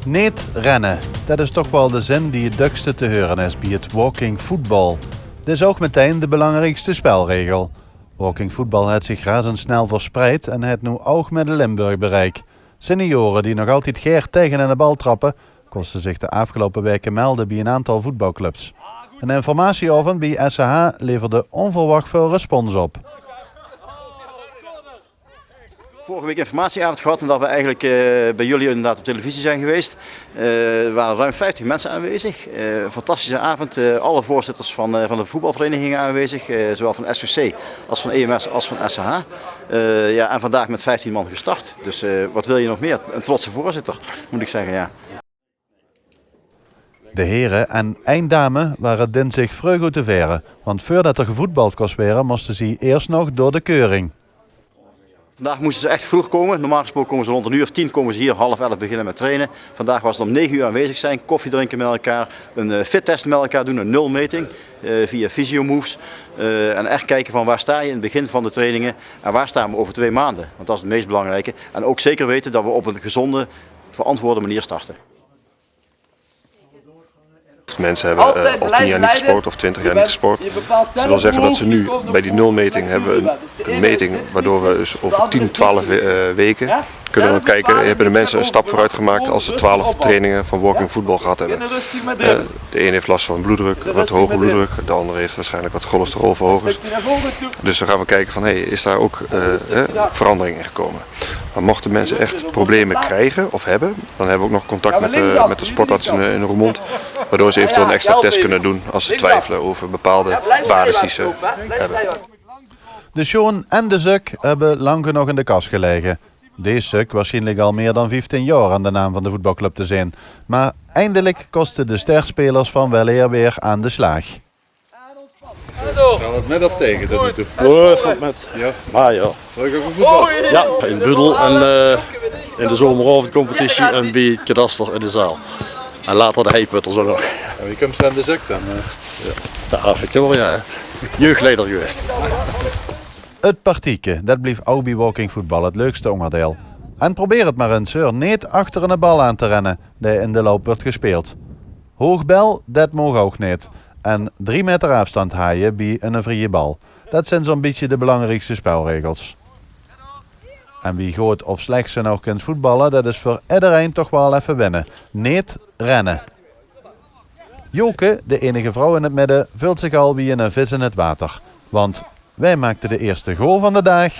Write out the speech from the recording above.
Niet rennen, dat is toch wel de zin die het dukste te horen is bij het walking football. Dit is ook meteen de belangrijkste spelregel. Walking football heeft zich razendsnel verspreid en heeft nu ook met de Limburg bereik. Senioren die nog altijd geer tegen in de bal trappen, kosten zich de afgelopen weken melden bij een aantal voetbalclubs. Een informatieavond bij SCH leverde onverwacht veel respons op. Vorige week informatieavond gehad omdat we eigenlijk bij jullie inderdaad op televisie zijn geweest. Er waren ruim 50 mensen aanwezig. Een fantastische avond. Alle voorzitters van de voetbalverenigingen aanwezig. Zowel van SVC als van EMS als van SCH. En vandaag met 15 man gestart. Dus wat wil je nog meer? Een trotse voorzitter, moet ik zeggen, ja. De heren en één dame waren dinsdag vrij goed te veren. Want voordat er gevoetbald kon worden, moesten ze eerst nog door de keuring. Vandaag moesten ze echt vroeg komen. Normaal gesproken komen ze rond 10:00 komen ze hier, 10:30 beginnen met trainen. Vandaag was het om 9 uur aanwezig zijn, koffie drinken met elkaar, een fittest met elkaar doen, een nulmeting via Physiomoves. En echt kijken van waar sta je in het begin van de trainingen en waar staan we over 2 maanden. Want dat is het meest belangrijke. En ook zeker weten dat we op een gezonde, verantwoorde manier starten. Mensen hebben al 10 jaar niet gesport of 20 jaar niet gesport. Dat wil zeggen dat ze nu bij die nulmeting hebben een meting waardoor we dus over 10, 12 weken kunnen we kijken, hebben de mensen een stap vooruit gemaakt als ze 12 trainingen van walking football gehad hebben. De een heeft last van bloeddruk, wat hoge bloeddruk, de andere heeft waarschijnlijk wat cholesterolverhogers. Dus dan gaan we kijken van is daar ook verandering in gekomen. Maar mochten mensen echt problemen krijgen of hebben, dan hebben we ook nog contact met de sportarts in Roermond, waardoor ze eventueel een extra test kunnen doen als ze twijfelen over bepaalde waarden die ze hebben. De Sjoen en de Zuk hebben lang genoeg in de kast gelegen. Deze Zuk waarschijnlijk al meer dan 15 jaar aan de naam van de voetbalclub te zijn. Maar eindelijk kosten de sterspelers van weleer weer aan de slag. Gaat het met of tegen tot nu toe? Oh, het valt met. Ja. Maar ja. Heb ik ook gevoetbald? Ja, in Budel en in de zomeravondcompetitie en bij het kadaster in de zaal. En later de heiputters ook nog. En wie komt er aan de zak dan? Ja, vind ik wel, ja. Jeugdleider geweest. Het partieke, dat blijft ook bij walking voetbal het leukste onderdeel. En probeer het maar eens hoor, niet achter een bal aan te rennen die in de loop wordt gespeeld. Hoogbel, dat mag ook niet. En 3 meter afstand haaien bij een vrije bal. Dat zijn zo'n beetje de belangrijkste spelregels. En wie goed of slecht ze nog kunt voetballen, dat is voor iedereen toch wel even winnen. Niet rennen. Joke, de enige vrouw in het midden, vult zich al wie een vis in het water. Want wij maakten de eerste goal van de dag.